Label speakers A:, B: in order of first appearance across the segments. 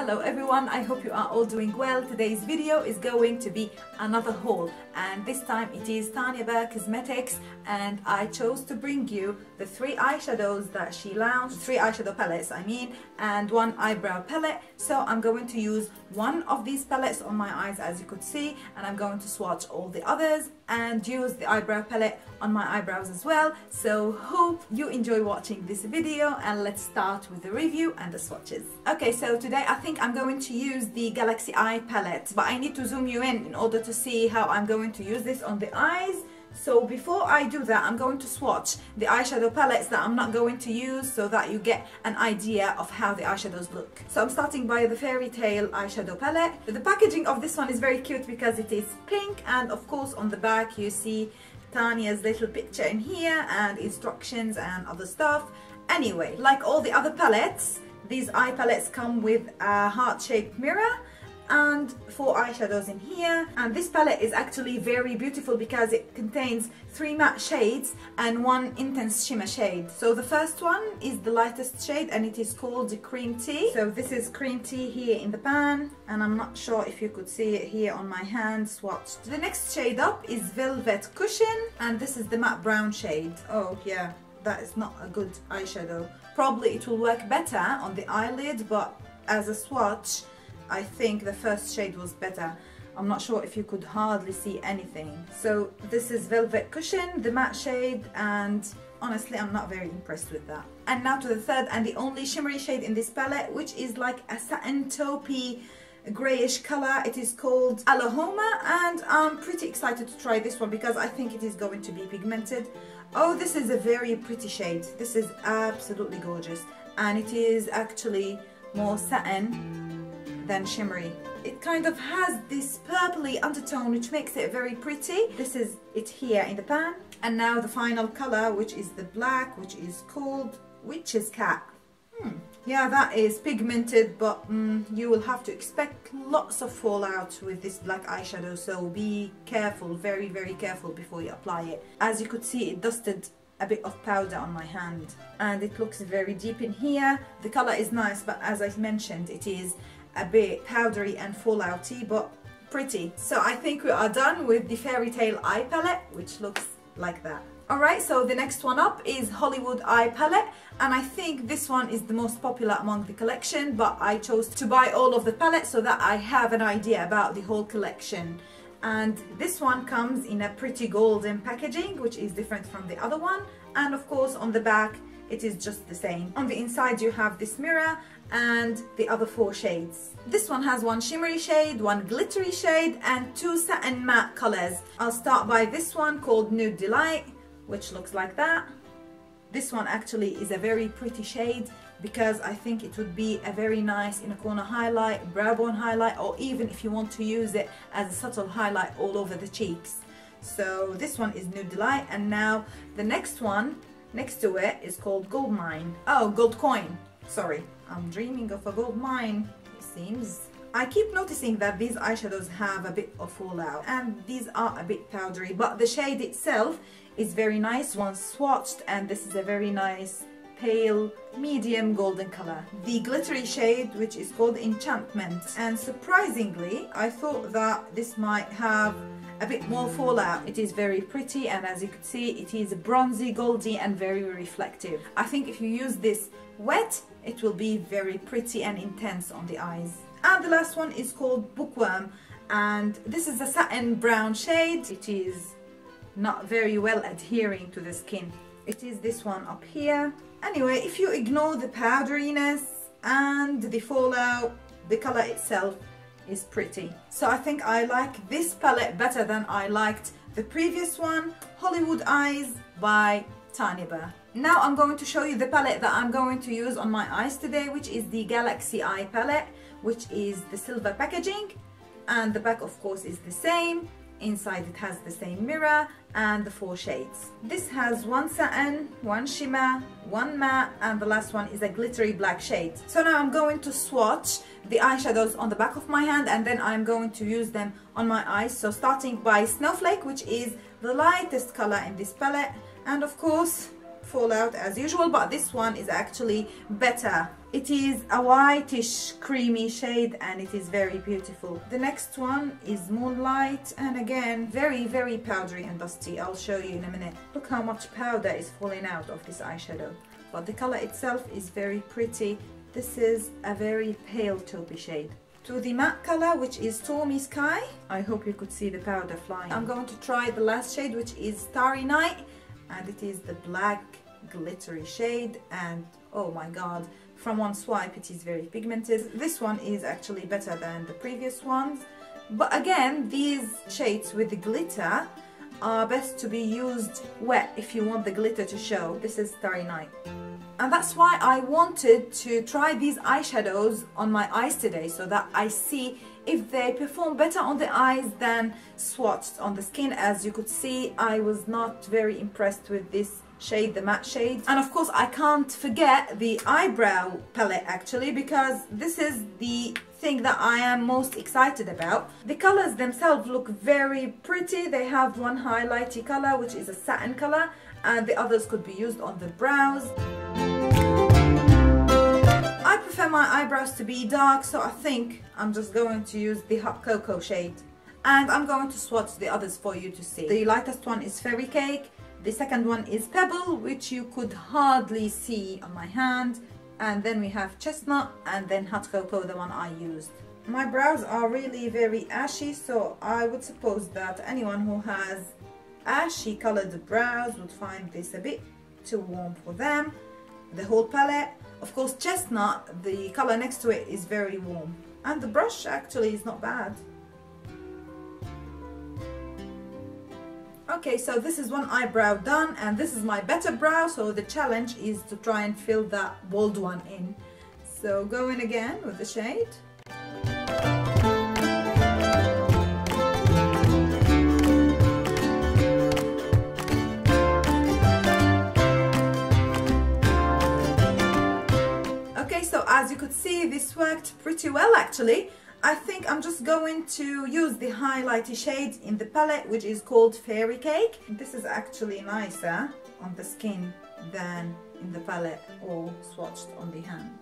A: Hello everyone, I hope you are all doing well. Today's video is going to be another haul, and this time it is Tanya Burr Cosmetics, and I chose to bring you the 3 eyeshadows that she launched, 3 eyeshadow palettes I mean, and 1 eyebrow palette. So I'm going to use one of these palettes on my eyes, as you could see, and I'm going to swatch all the others and use the eyebrow palette on my eyebrows as well. So hope you enjoy watching this video, and let's start with the review and the swatches. Okay, so today I think I'm going to use the Galaxy Eye palette, but I need to zoom you in order to see how I'm going to use this on the eyes. So before I do that, I'm going to swatch the eyeshadow palettes that I'm not going to use, so that you get an idea of how the eyeshadows look. So I'm starting by the Fairy Tale eyeshadow palette. The packaging of this one is very cute because it is pink, and of course on the back you see Tanya's little picture in here and instructions and other stuff. Anyway, like all the other palettes, these eye palettes come with a heart-shaped mirror and 4 eyeshadows in here, and this palette is actually very beautiful because it contains 3 matte shades and 1 intense shimmer shade. So the first one is the lightest shade, and it is called Cream Tea. So this is Cream Tea here in the pan, and I'm not sure if you could see it here on my hand swatched. The next shade up is Velvet Cushion, and this is the matte brown shade. Oh yeah, that is not a good eyeshadow. Probably it will work better on the eyelid, but as a swatch I think the first shade was better. I'm not sure if you could hardly see anything. So this is Velvet Cushion, the matte shade, and honestly I'm not very impressed with that. And now to the third and the only shimmery shade in this palette, which is like a satin taupey grayish color. It is called Alohoma, and I'm pretty excited to try this one because I think it is going to be pigmented. Oh, this is a very pretty shade. This is absolutely gorgeous, and it is actually more satin than shimmery. It kind of has this purpley undertone which makes it very pretty. This is it here in the pan. And now the final color, which is the black, which is called Witch's Cat. Yeah, that is pigmented, but you will have to expect lots of fallout with this black eyeshadow, so be careful, very careful before you apply it. As you could see, it dusted a bit of powder on my hand, and it looks very deep in here. The color is nice, but as I mentioned, it is a bit powdery and fallouty, but pretty. So I think we are done with the Fairy Tale eye palette, which looks like that. Alright, so the next one up is Hollywood eye palette, and I think this one is the most popular among the collection, but I chose to buy all of the palettes so that I have an idea about the whole collection. And this one comes in a pretty golden packaging, which is different from the other one, and of course on the back it is just the same. On the inside you have this mirror and the other 4 shades. This one has 1 shimmery shade, 1 glittery shade, and 2 satin matte colors. I'll start by this one called Nude Delight, which looks like that. This one actually is a very pretty shade because I think it would be a very nice inner corner highlight, brow bone highlight, or even if you want to use it as a subtle highlight all over the cheeks. So this one is Nude Delight, and now the next one next to it is called Gold Mine. Oh, Gold Coin. Sorry, I'm dreaming of a gold mine, it seems. I keep noticing that these eyeshadows have a bit of fallout, and these are a bit powdery, but the shade itself is very nice once swatched, and this is a very nice pale medium golden color. The glittery shade, which is called Enchantment, and surprisingly I thought that this might have a bit more fallout. It is very pretty, and as you can see it is bronzy, goldy, and very reflective. I think if you use this wet, it will be very pretty and intense on the eyes. And the last one is called Bookworm, and this is a satin brown shade. It is not very well adhering to the skin. It is this one up here. Anyway, if you ignore the powderiness and the fallout, the color itself is pretty. So I think I like this palette better than I liked the previous one, Hollywood Eyes by Tanya Burr. Now I'm going to show you the palette that I'm going to use on my eyes today, which is the Galaxy Eye palette, which is the silver packaging, and the back of course is the same. Inside it has the same mirror and the 4 shades. This has 1 satin, 1 shimmer, 1 matte, and the last one is a glittery black shade. So now I'm going to swatch the eyeshadows on the back of my hand, and then I'm going to use them on my eyes. So starting by Snowflake, which is the lightest color in this palette, and of course fallout as usual, but this one is actually better. It is a whitish creamy shade and it is very beautiful. The next one is Moonlight, and again very powdery and dusty. I'll show you in a minute. Look how much powder is falling out of this eyeshadow, but the color itself is very pretty. This is a very pale taupey shade. To the matte color, which is Stormy Sky. I hope you could see the powder flying. I'm going to try the last shade, which is Starry Night, and it is the black glittery shade, and oh my god, from one swipe it is very pigmented. This one is actually better than the previous ones, but again, these shades with the glitter are best to be used wet if you want the glitter to show. This is Starry Night. And that's why I wanted to try these eyeshadows on my eyes today, so that I see if they perform better on the eyes than swatched on the skin. As you could see, I was not very impressed with this shade, the matte shade. And of course I can't forget the Eyebrow Palette actually, because this is the thing that I am most excited about. The colors themselves look very pretty. They have one highlighty color, which is a satin color, and the others could be used on the brows. I prefer my eyebrows to be dark, so I think I'm just going to use the Hot Cocoa shade, and I'm going to swatch the others for you to see. The lightest one is Fairy Cake, the second one is Pebble, which you could hardly see on my hand, and then we have Chestnut, and then Hot Cocoa, the one I used. My brows are really very ashy, so I would suppose that anyone who has ashy colored brows would find this a bit too warm for them. The whole palette, of course Chestnut, the color next to it is very warm, and the brush actually is not bad. Okay, so this is one eyebrow done, and this is my better brow, so the challenge is to try and fill that bold one in. So go in again with the shade. As you could see, this worked pretty well actually. I think I'm just going to use the highlighty shade in the palette, which is called Fairy Cake. This is actually nicer on the skin than in the palette or swatched on the hand.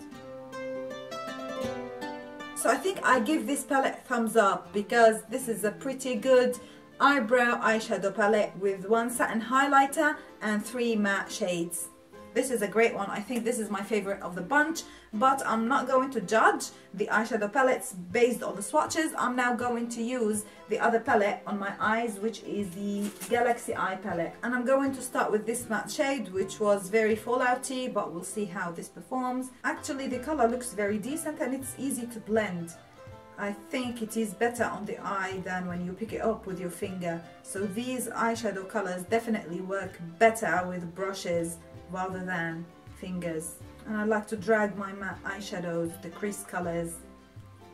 A: So I think I give this palette thumbs up, because this is a pretty good eyebrow eyeshadow palette with one satin highlighter and 3 matte shades. This is a great one. I think this is my favorite of the bunch, but I'm not going to judge the eyeshadow palettes based on the swatches. I'm now going to use the other palette on my eyes, which is the Galaxy Eye palette. And I'm going to start with this matte shade, which was very fallouty, but we'll see how this performs. Actually, the color looks very decent and it's easy to blend. I think it is better on the eye than when you pick it up with your finger. So these eyeshadow colors definitely work better with brushes rather than fingers. And I like to drag my matte eyeshadows, the crease colors,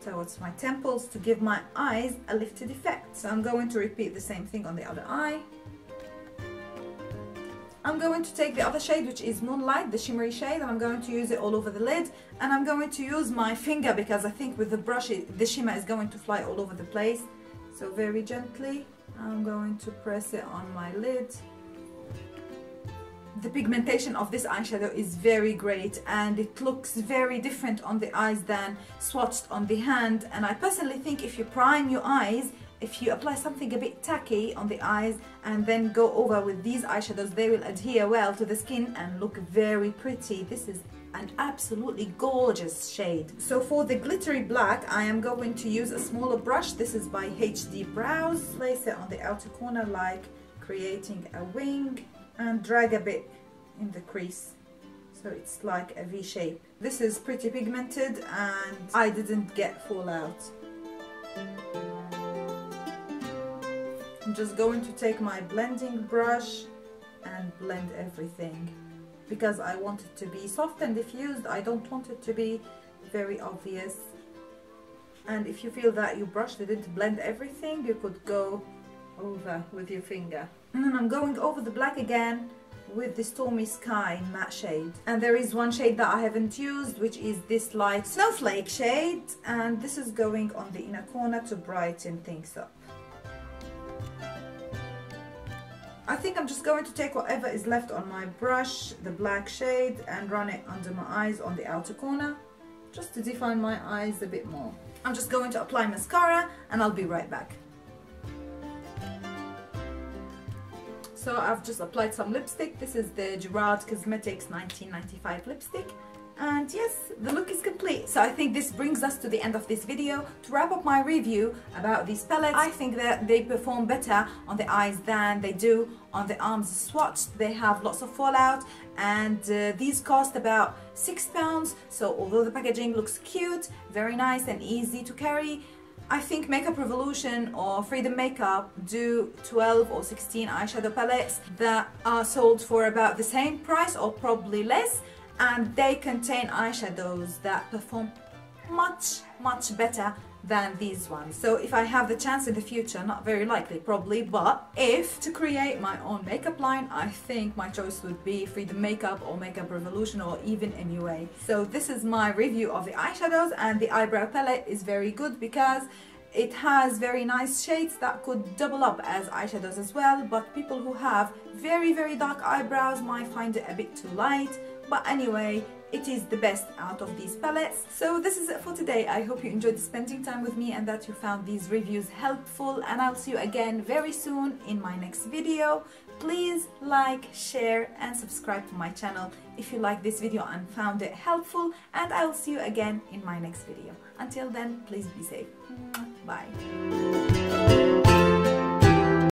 A: towards my temples to give my eyes a lifted effect. So I'm going to repeat the same thing on the other eye. I'm going to take the other shade, which is Moonlight, the shimmery shade, and I'm going to use it all over the lid. And I'm going to use my finger, because I think with the brush the shimmer is going to fly all over the place. So very gently I'm going to press it on my lid. The pigmentation of this eyeshadow is very great, and it looks very different on the eyes than swatched on the hand. And I personally think if you prime your eyes, if you apply something a bit tacky on the eyes and then go over with these eyeshadows, they will adhere well to the skin and look very pretty. This is an absolutely gorgeous shade. So for the glittery black, I am going to use a smaller brush. This is by HD Brows. Place it on the outer corner like creating a wing, and drag a bit in the crease so it's like a V shape. This is pretty pigmented and I didn't get fallout. I'm just going to take my blending brush and blend everything, because I want it to be soft and diffused. I don't want it to be very obvious. And if you feel that your brush didn't blend everything, you could go over with your finger. And then I'm going over the black again with the Stormy Sky matte shade. And there is one shade that I haven't used, which is this light Snowflake shade, and this is going on the inner corner to brighten things up. I think I'm just going to take whatever is left on my brush, the black shade, and run it under my eyes on the outer corner, just to define my eyes a bit more. I'm just going to apply mascara and I'll be right back. So I've just applied some lipstick. This is the Gerard Cosmetics 1995 lipstick. And yes, the look is complete. So I think this brings us to the end of this video. To wrap up my review about these palettes, I think that they perform better on the eyes than they do on the arms swatched. They have lots of fallout, and these cost about £6. So although the packaging looks cute, very nice and easy to carry, I think Makeup Revolution or Freedom Makeup do 12 or 16 eyeshadow palettes that are sold for about the same price or probably less, and they contain eyeshadows that perform much better than these ones. So if I have the chance in the future, not very likely probably, but if to create my own makeup line, I think my choice would be Freedom Makeup or Makeup Revolution or even MUA. So this is my review of the eyeshadows, and the eyebrow palette is very good because it has very nice shades that could double up as eyeshadows as well, but people who have very dark eyebrows might find it a bit too light. But anyway, it is the best out of these palettes. So this is it for today. I hope you enjoyed spending time with me and that you found these reviews helpful, and I'll see you again very soon in my next video. Please like, share and subscribe to my channel if you like this video and found it helpful, and I will see you again in my next video. Until then, please be safe. Bye.